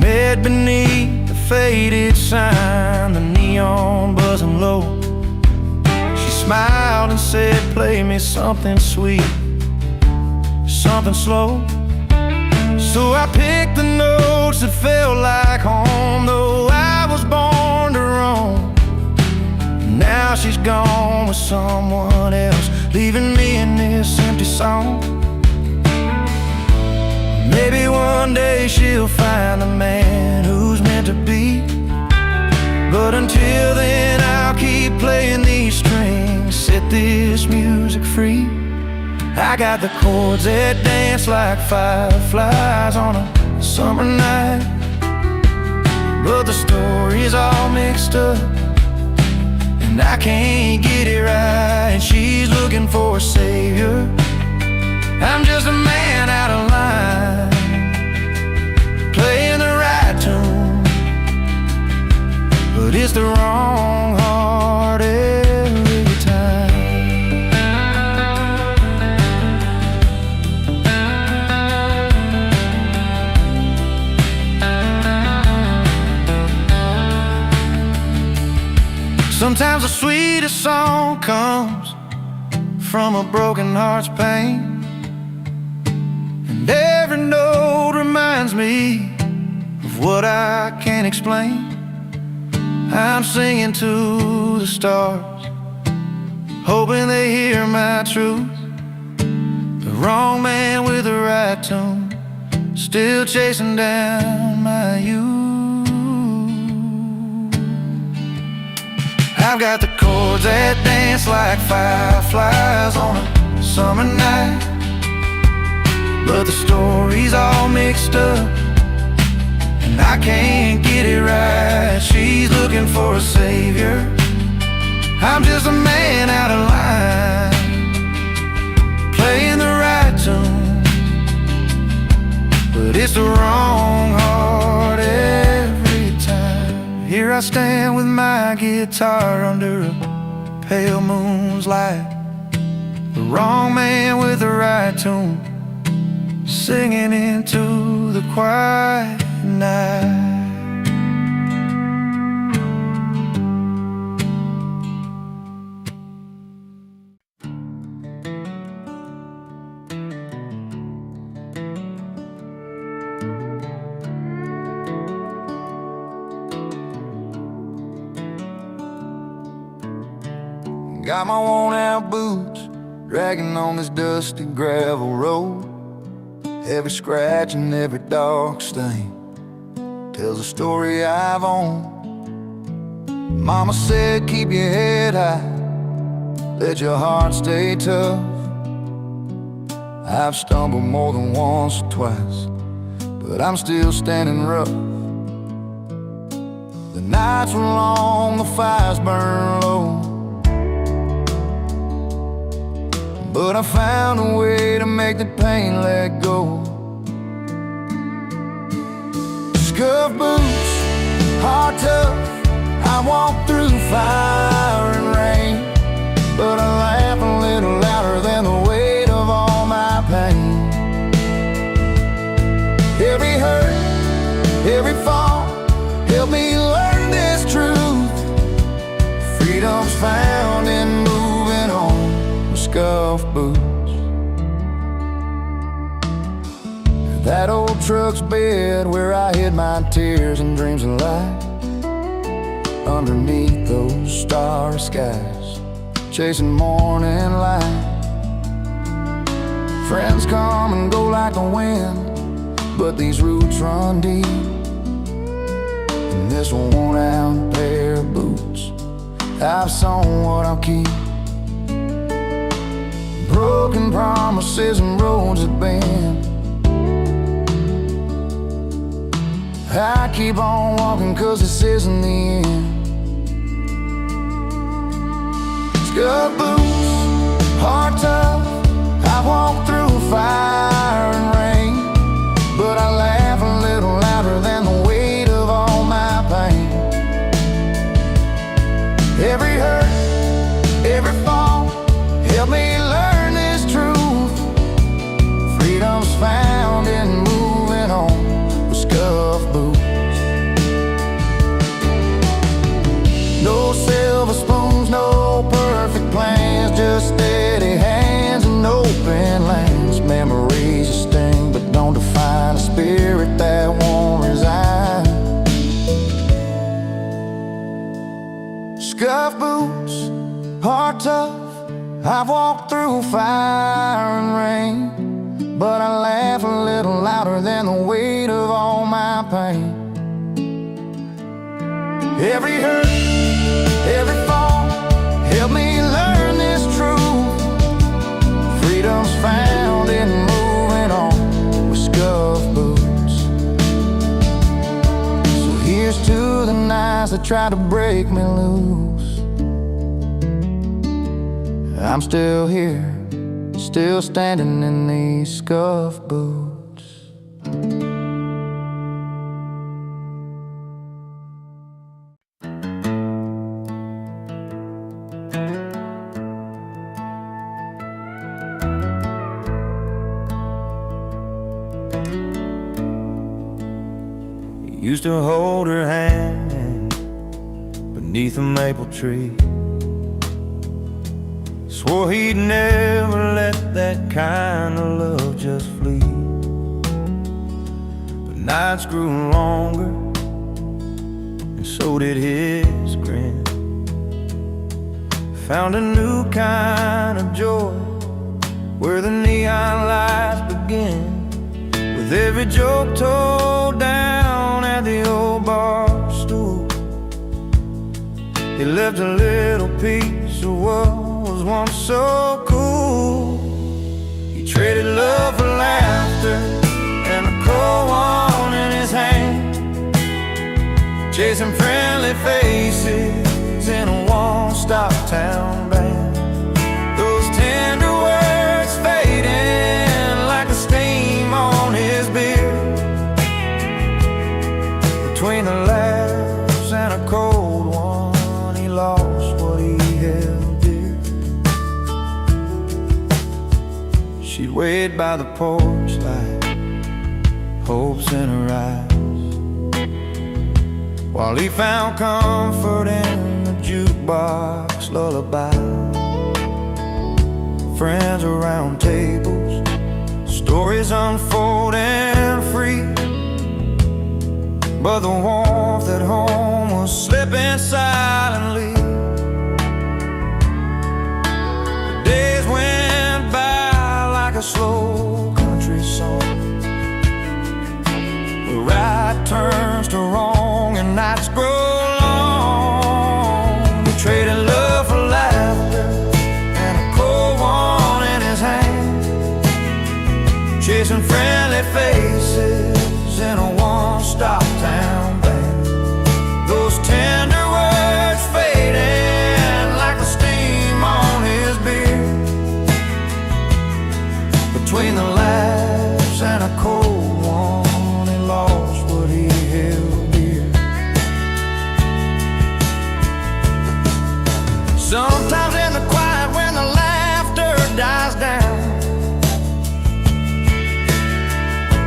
Met beneath the faded sign, the neon buzzing low. She smiled and said, play me something sweet, something slow. So I picked the notes that felt like home, though I was born to roam. Now she's gone with someone else, leaving me in this empty song. Maybe one day she'll find the man who's meant to be, But until then I'll keep playing these strings, set this music free. I got the chords that dance like fireflies on a summer night, but the story's all mixed up and I can't get it right. She's looking for a savior, I'm just a man out of line, playing the right tune, but it's the wrong heart every time. Sometimes the sweetest song comes from a broken heart's pain, and every note reminds me of what I can't explain. I'm singing to the stars, hoping they hear my truth. The wrong man with the right tune, still chasing down my youth. I've got the chords that dance like fireflies on a summer night, but the story's all mixed up and I can't get it right. She's looking for a savior, I'm just a man out of line, playing the right tune, but it's the wrong heart every time. Here I stand with my guitar under a pale moon's light, the wrong man with the right tune, singing into the quiet night. Got my worn-out boots dragging on this dusty gravel road. Every scratch and every dark stain tells a story I've owned. Mama said keep your head high, let your heart stay tough. I've stumbled more than once or twice, but I'm still standing rough. The nights were long, the fires burn low, but I found a way to make the pain let go. Scuff boots, heart tough, I walk through fire and rain, but I laugh a little louder than the weight of all my pain. Every hurt, every fall, help me learn this truth. Freedom's found in moving on with scuff boots. That old truck's bed where I hid my tears and dreams of light, underneath those starry skies, chasing morning light. Friends come and go like the wind, but these roots run deep. And this worn-out pair of boots, I've sown what I'll keep. Broken promises and roads that bend, I keep on walking 'cause this isn't the end. Scuff boots, heart tough, I walk through fire and rain, but I laugh a little louder than the weight of all my pain. Every hurt, every fall, help me learn this truth. Freedom's found in moving on with scuff boots. No silver spoons, no perfect plans, just steady hands and open lands. Memories that sting but don't define a spirit that won't resign. Scuff boots, heart tough, I've walked through fire and rain, but I laugh a little louder than the weight of all my pain. Every hurt, every fall helped me learn this truth. Freedom's found in moving on with scuff boots. So here's to the nights that try to break me loose. I'm still here, still standing in these scuff boots. Used to hold her hand beneath a maple tree. Swore he'd never let that kind of love just flee. But nights grew longer, and so did his grin. Found a new kind of joy where the neon lights begin. With every joke told down at the old bar stool, he left a little piece of what was once so cool. He traded love for laughter and a cold one in his hand, chasing friendly faces in a one-stop town band. Those tender words fading like a steam on his beard. Between the laughs and a cold one, he lost what he held dear. She'd wait by the porch light, hopes in her eyes, while he found comfort in the jukebox lullaby. Friends around tables, stories unfolding free. But the warmth at home was slipping silently. The days went by like a slow country song, where right turns to wrong and nights grow long. We traded love for laughter and a cold one in his hand, chasing friendly faces in a one-stop town band. Those tender words fading like the steam on his beard. Between the laughs and a cold one, he lost what he held dear. Sometimes in the quiet when the laughter dies down,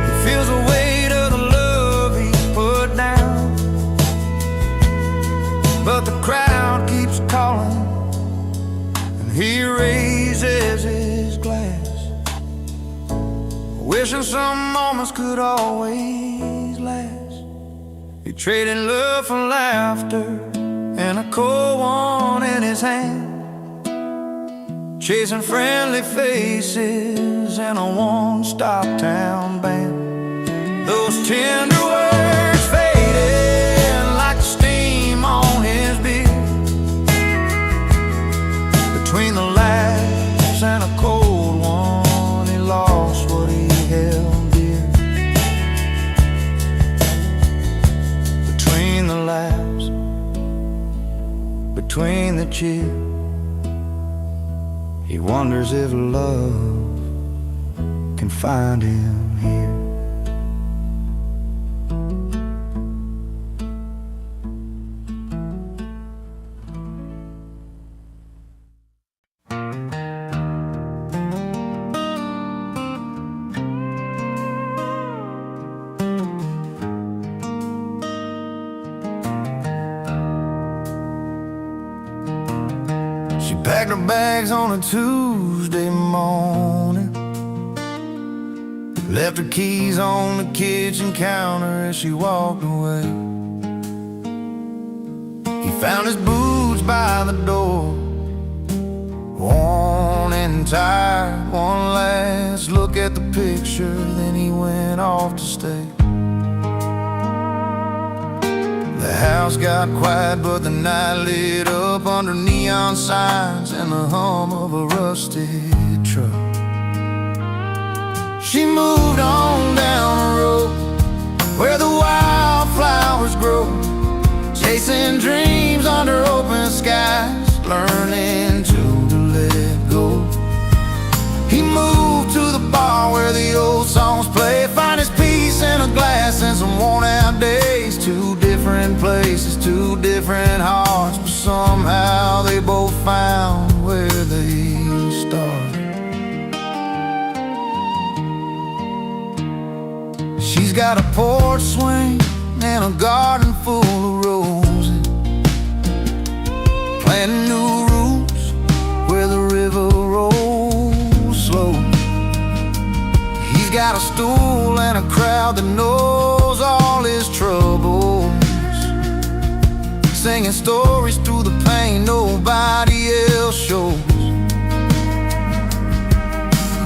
he feels the weight of the love he's put down. But the crowd keeps calling, and he raises his glass, wishing some moments could always last. He traded love for laughter and a cold one in his hand, chasing friendly faces in a one-stop town band. Those tender words fading like the steam on his beard. Between the laughs and a cold one, he lost what he held dear. Between the laughs, between the cheer, he wonders if love can find him here. She packed her bags on a Tuesday morning, left her keys on the kitchen counter as she walked away. He found his boots by the door, worn and tired. One last look at the picture, then he went off to stay. The house house got quiet, but the night lit up under neon signs and the hum of a rusted truck. She moved on down the road where the wildflowers grow, chasing dreams under open skies, learning to let go. He moved to the bar where the old songs play, find his peace in a glass and some worn out days. Two different places, two different hearts, but somehow they both found where they started. She's got a porch swing and a garden full of roses, planting new roots where the river rolls slow. He's got a stool and a crowd that knows all his troubles, singing stories through the pain nobody else shows.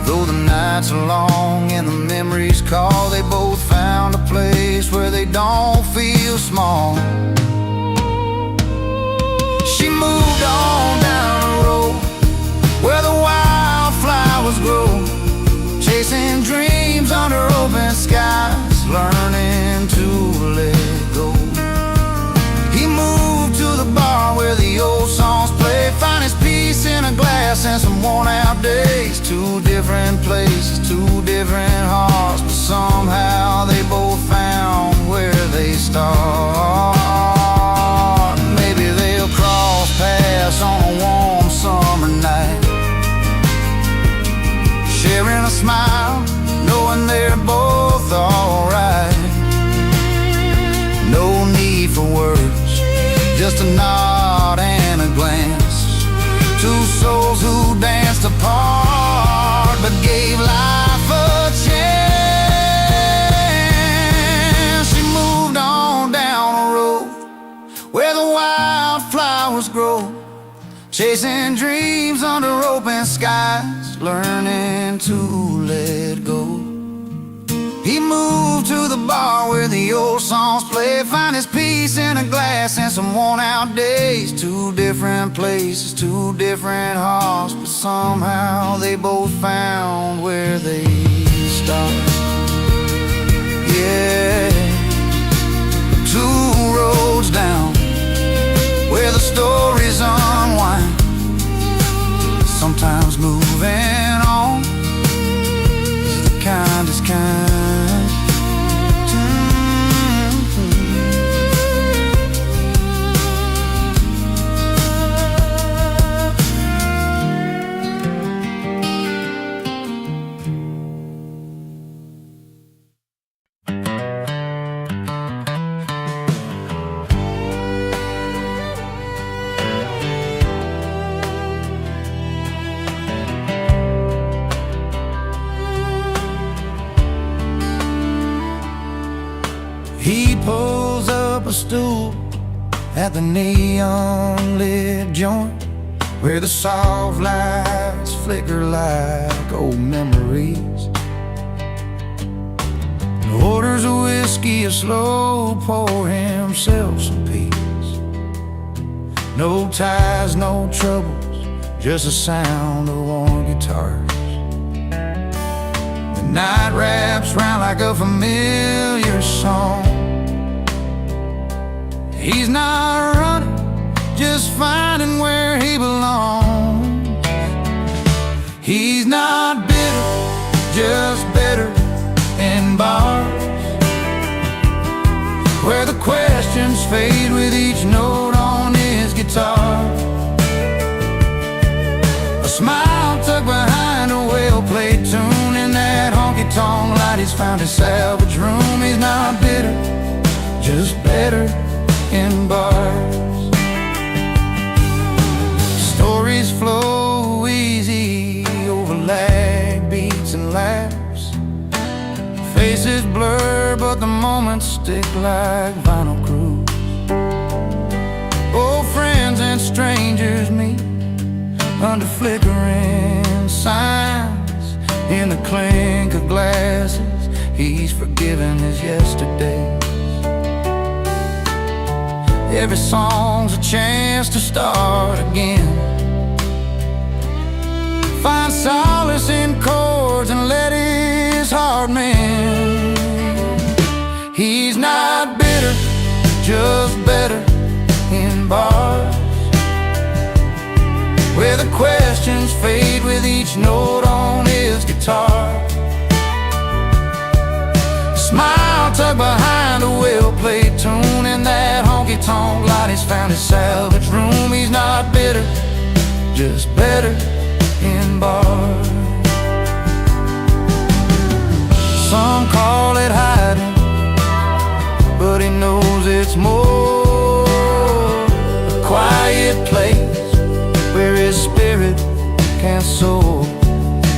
Though the nights are long and the memories call, they both found a place where they don't feel small. She moved on down the road where the wildflowers grow, chasing dreams under open skies, learning to let go. He moved to the bar where the old songs play, find his peace in a glass and some worn out days. Two different places, two different hearts, but somehow they both found where they start. Maybe they'll cross paths on a warm summer night, sharing a smile, knowing they're both alright. No need for words, just a nod and a glance. Two souls who danced apart but gave life a chance. She moved on down the road where the wildflowers grow, chasing dreams under open skies, learning to let go. He moved to the bar where the old songs play, find his peace in a glass and some worn out days. Two different places, two different hearts, but somehow they both found where they started. Yeah, two roads down where the stories unwind, sometimes moving on is the kindest kind. He pulls up a stool at the neon-lit joint where the soft lights flicker like old memories, and orders a whiskey, a slow pour, himself some peace. No ties, no troubles, just the sound of warm guitars. The night wraps round like a familiar song. He's not running, just finding where he belongs. He's not bitter, just better in bars where the questions fade with each note on his guitar. A smile tucked behind a well-played tune in that honky-tonk light. He's found his salvage room. He's not bitter, just better in bars. Stories flow easy over lag beats and laughs. Faces blur, but the moments stick like vinyl grooves. Old friends and strangers meet under flickering signs. In the clink of glasses, he's forgiven his yesterdays. Every song's a chance to start again. Find solace in chords and let his heart mend. He's not bitter, just better in bars, where the questions fade with each note on his guitar. Smile tucked behind a well-played tune, in that honky-tonk light he's found his salvage room. He's not bitter, just better in bars. Some call it hiding, but he knows it's more a quiet place where his spirit can soar.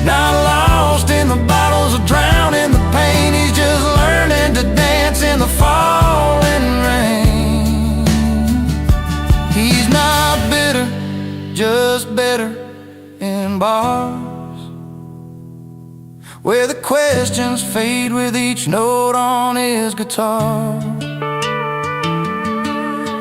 Not lost in the bottles or drowned in the pain. He's just learning to dance in the falling rain. He's not bitter, just better in bars, where the questions fade with each note on his guitar.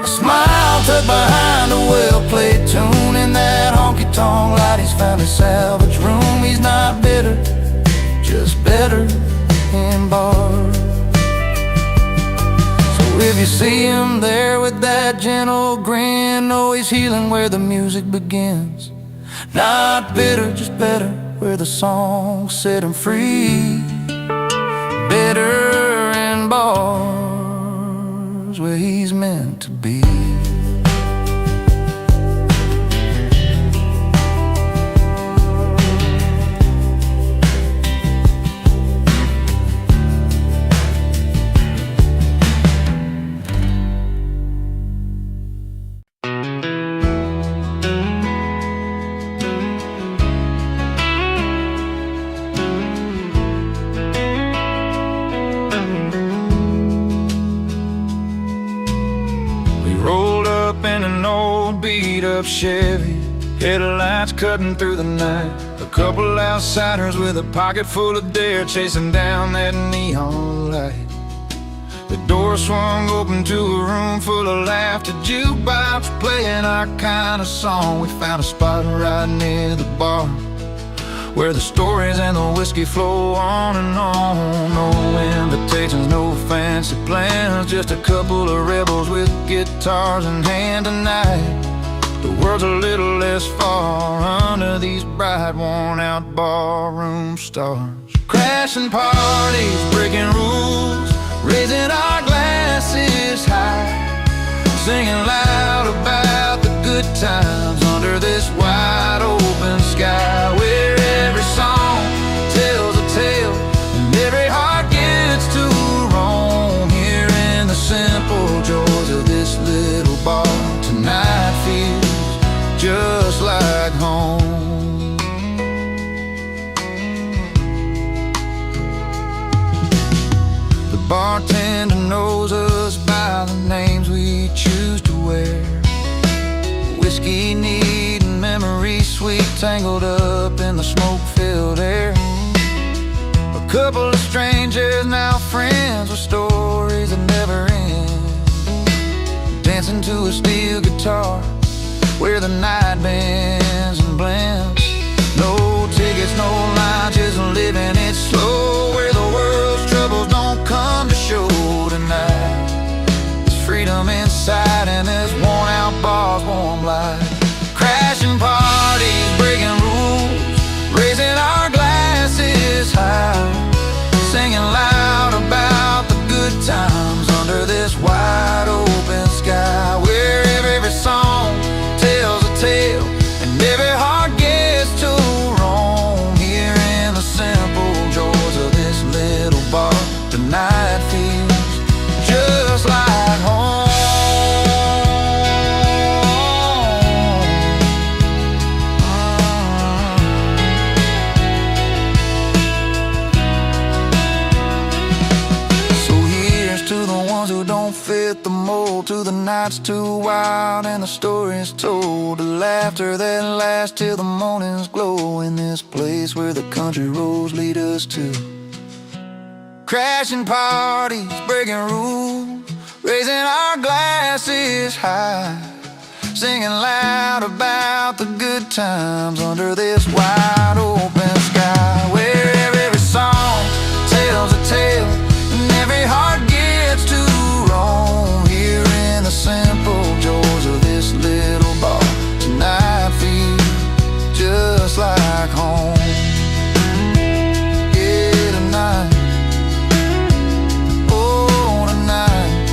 A smile tucked behind a well-played tune, in that honky-tonk light he's found his salvage room. He's not bitter, just better in bars. So if you see him there with that gentle grin, know he's healing where the music begins. Not bitter, just better, where the song set him free. Better in bars, where he's meant to be. Beat-up Chevy, headlights cutting through the night. A couple outsiders with a pocket full of dare, chasing down that neon light. The door swung open to a room full of laughter, jukebox playing our kind of song. We found a spot right near the bar, where the stories and the whiskey flow on and on. No invitations, no fancy plans, just a couple of rebels with guitars in hand tonight. The world's a little less far under these bright, worn-out barroom stars. Crashing parties, breaking rules, raising our glasses high, singing loud about the good times under this wide open sky, where every song tells a tale and every heart gets to roam. Here in the simple joys of this little bar, tonight feels just like home. The bartender knows us by the names we choose to wear. Whiskey neat and memory sweet, tangled up in the smoke-filled air. A couple of strangers, now friends, with stories that never end, dancing to a steel guitar where the night bends and blends. No tickets, no line, just living it slow, where the world's troubles don't come to show tonight. There's freedom inside, and there's worn-out bars, warm light. Crashing parties, breaking rules, raising our glasses high, singing loud about the good times under this wide open sky, where every song tells a tale and every heart gets to roam. Here in the simple joys of this little bar, tonight feels just like home. So here's to the ones who don't fit the mold, to the nights too wild and the stories told, the laughter that lasts till the morning's glow, in this place where the country roads lead us to. Crashing parties, breaking rules, raising our glasses high, singing loud about the good times under this wide open sky, where every song tells a tale and every heart gets to roam. Here in the simple joys of this little bar, tonight feels just like home. Yeah, tonight, oh tonight,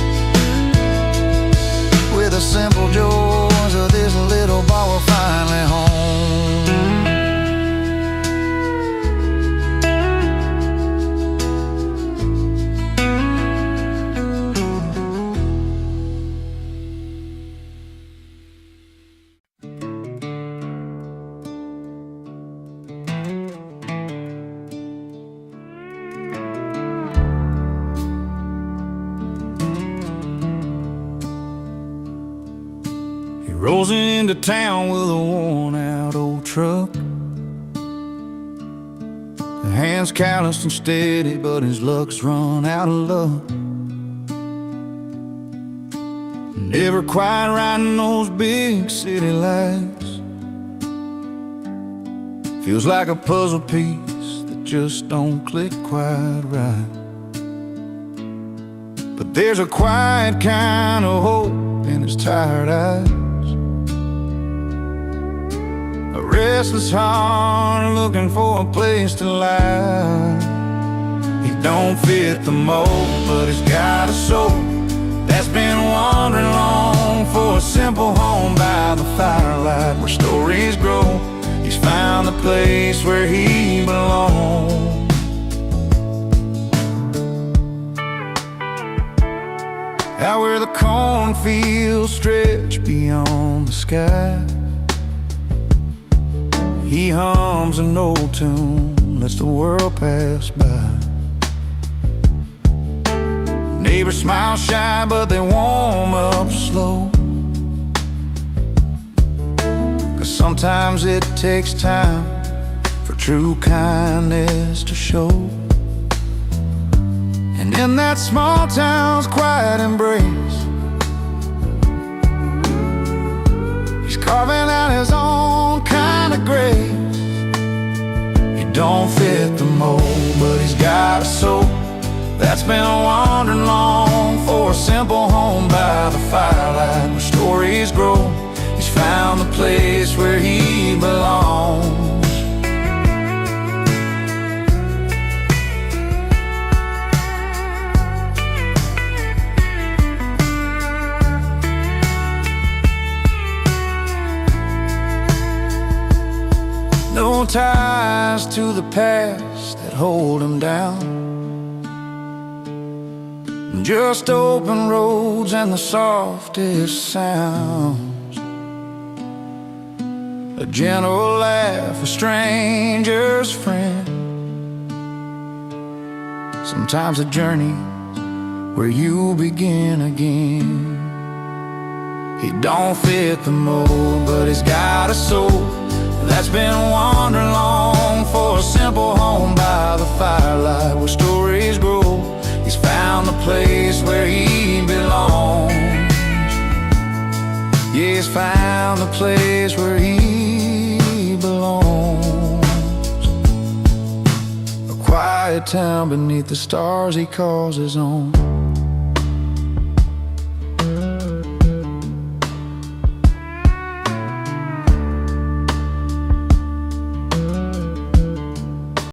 with the simple joys of this little bar, we're finally home. Rolls into town with a worn-out old truck. The hand's calloused and steady, but his luck's run out of luck. Never quite riding those big city lights. Feels like a puzzle piece that just don't click quite right. But there's a quiet kind of hope in his tired eyes. A restless heart looking for a place to lie. He don't fit the mold, but he's got a soul that's been wandering long for a simple home by the firelight where stories grow. He's found the place where he belongs. Out where the cornfields stretch beyond the sky, he hums an old tune, lets the world pass by. Neighbors smile shy, but they warm up slow, 'cause sometimes it takes time for true kindness to show. And in that small town's quiet embrace, he's carving out his own kind of grace. He don't fit the mold, but he's got a soul that's been wandering long for a simple home by the firelight where stories grow. He's found the place where he belongs. No ties to the past that hold him down, just open roads and the softest sounds. A gentle laugh, a stranger's friend. Sometimes a journey where you begin again. He don't fit the mold, but he's got a soul that's been wandering long for a simple home by the firelight where stories grow. He's found the place where he belongs. Yeah, he's found the place where he belongs. A quiet town beneath the stars he calls his own.